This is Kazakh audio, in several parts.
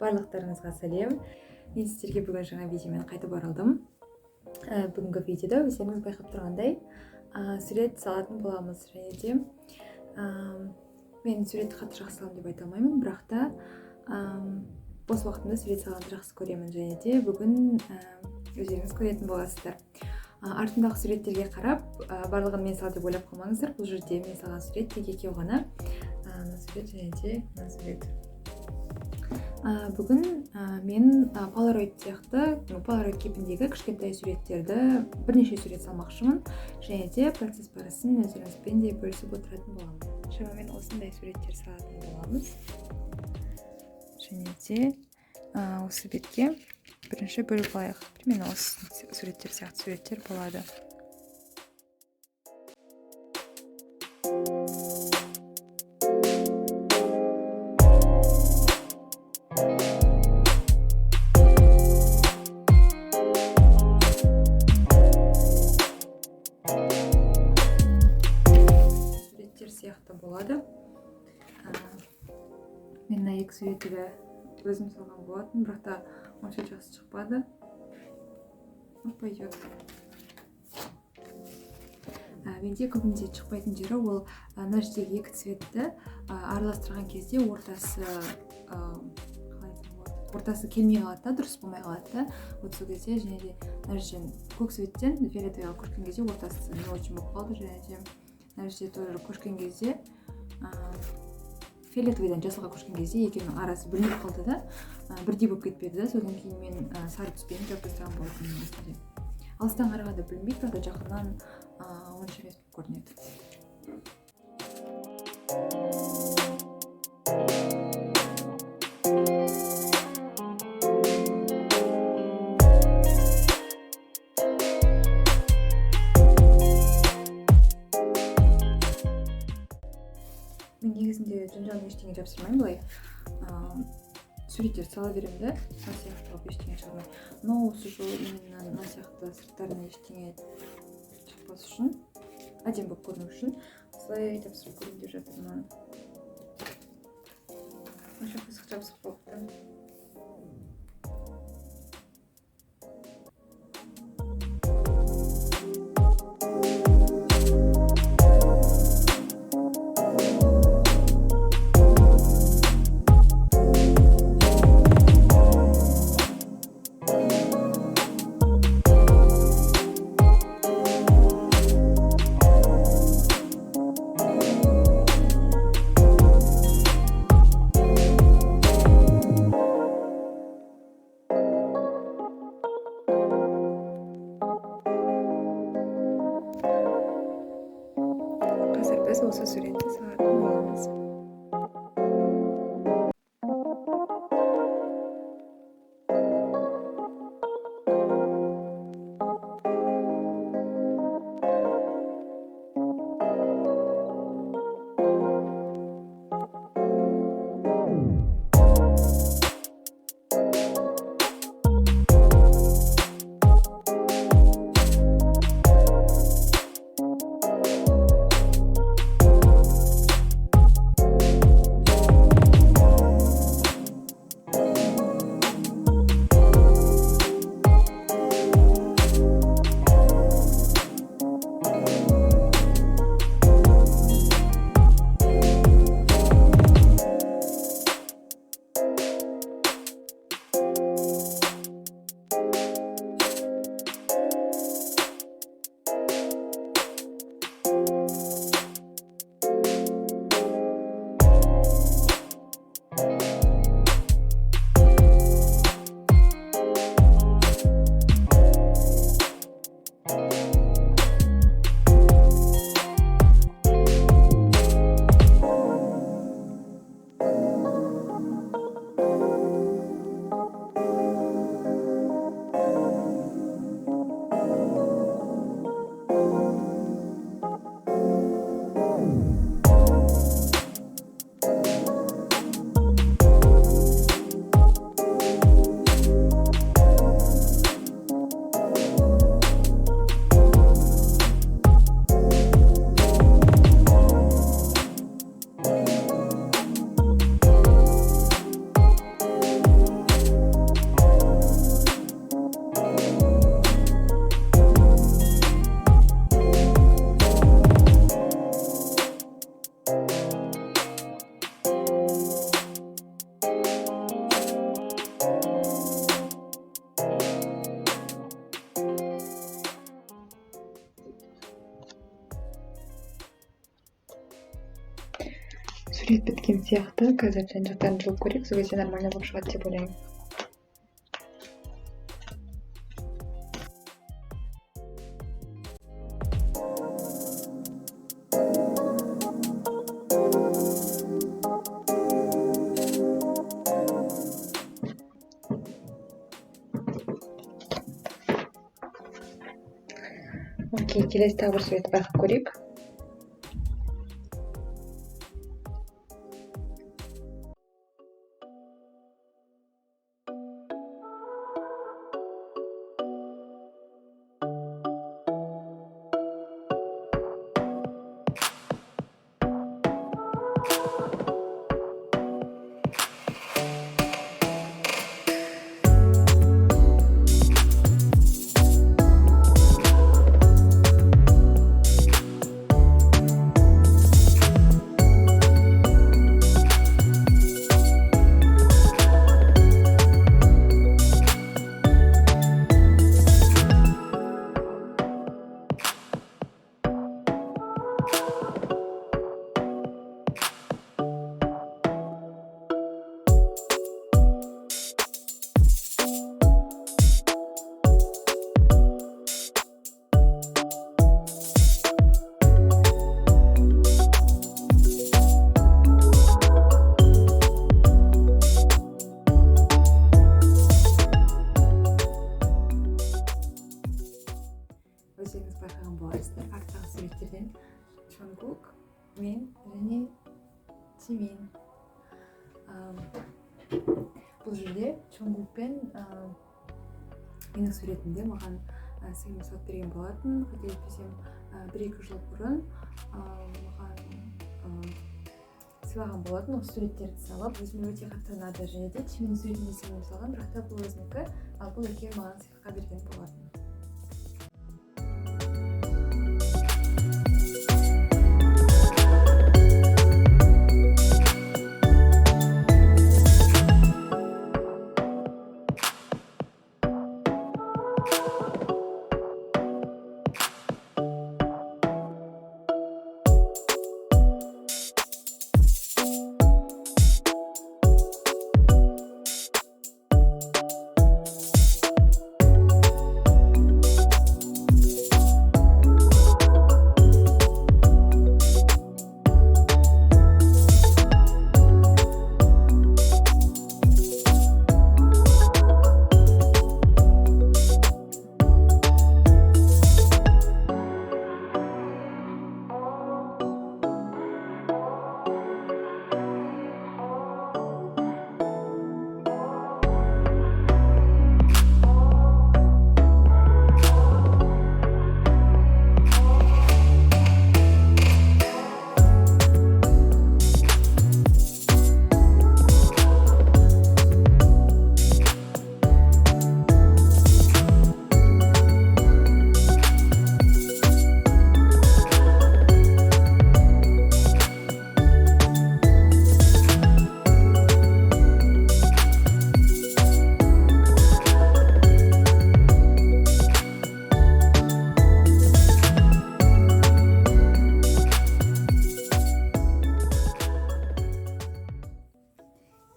Барлықтарыңызға сәлем. Мен сіздерге бүгін жаңа видеомен қайтып оралдым. Бүгінгі видеода өздеріңіз байқап тұрғандай сурет салатын боламыз. Және де мен суретті қатты жақсы саламын деп айта алмаймын, бірақ та бос уақытымда сурет салғанды жақсы көремін. Және де бүгін өздеріңіз көретін боласыздар. Артындағы суреттерге қарап, барлығын мен салды деп ойлап қалмаңыздар. Бұл жерде мен салған сурет тек екеу ғана. Сурет және де сурет. Бүгін мен полароид кейпіндегі кішкентай суреттерді бірнеше сурет салмақшымын, және де процесс барысын өздеріңізбен де бөлісіп отыратын боламын. Шамамен осындай суреттер салатын боламыз. Және де осы бетке бірінші бөліп алайық. Примерно осы суреттер сияқты суреттер болады. Сияқты болады. Мен мына екі суретті өзім салған болатын, бірақ та онша жақсы шықпады. Пойдет. Менде көбінде шықпайтын жері ол мына жердегі екі цветті араластырған кезде ортасы келмей қалады да, дұрыс болмай қалады да. Вот сол кезде және де мына жерден көк цветтен фиолетовыйға көшкен кезде ортасы не очень болып қалды, және де мына жерде тоже көшкен кезде фиолетовыйдан жасылға көшкен кезде екеуінің арасы бөлініп қалды да, бірдей болып кетпеді да. Содан кейін мен сары түспен жауып тастаған болатынмын осындай. Алыстан қарағанда білінбейді, бірақ та жақыннан онша емес болып көрінеді. Мен негізінде жан-жағын ештеңе жапсырмаймын былай. Суреттер сала беремін да, мына сияқты қылып ештеңе шығармай. Но осы жолы именно мына сияқты сырттарына ештеңе шықпас үшін, әдемі болып көріну үшін осылай жапсырып көрейін деп жатырмын. Онша қызық жабысып қалыпты. сурет біткен сияқты. Қазір жан жақтарын жұлып көрейік, сол кезде нормально болып шығады деп ойлаймын. Окей, келесі тағы бір суретті байқап көрейік. Өздеріңіз байқаған боларсыздар, арттағы суреттерден Чонгук мен және Jimin. Бұл жерде Чонгук пен менің суретімде маған сыйлық сатып берген болатын. Қателеспесем, 1-2 жыл бұрын маған сыйлаған болатын. Осы суреттерді салып, өзіме өте қатты ұнады. Және де Jiminнің суретінде сыйлық салған, бірақ та бұл өзінікі, ал бұл екеуі маған сыйлыққа берген болатын.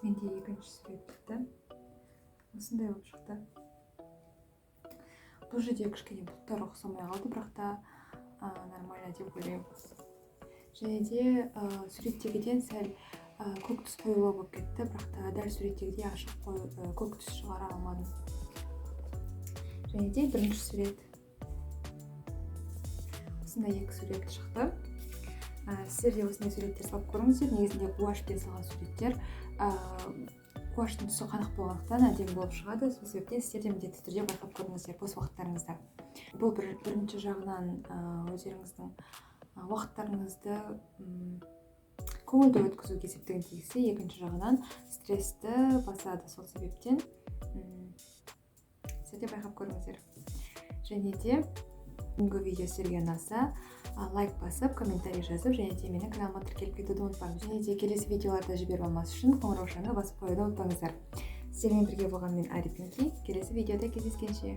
Менде екінші сурет бітті. Осындай болып шықты. Бұл жерде кішкене бұлттар ұқсамай қалды, бірақ та нормально деп ойлаймын. Және де суреттегіден сәл көк түс қоюлау болып кетті, бірақ та дәл суреттегідей ашық көк түс шығара алмадым. Және де бірінші сурет. Осындай екі сурет шықты. Сіздер де осындай суреттер салып көріңіздер. Негізінде гуашьпен салған суреттер гуашьтың түсі қанық болғандықтан әдемі болып шығады. Сол себептен сіздер де міндетті түрде байқап көріңіздер бос уақыттарыңызда. Бұл бірінші жағынан өздеріңіздің уақыттарыңызды көңілді өткізуге септігін тигізсе, екінші жағынан стрессті басады. Сол себептен сіздер де байқап көріңіздер. Және де бүгінгі видео сіздерге ұнаса, лайк басып, комментарий жазып, және де менің каналыма тіркеліп кетуді ұмытпаңыз. Және де келесі видеоларда жіберіп алмас үшін қоңыраушаны басып қоюды ұмытпаңыздар. Сіздермен бірге болған мен Арипинки. Келесі видеода кездескенше.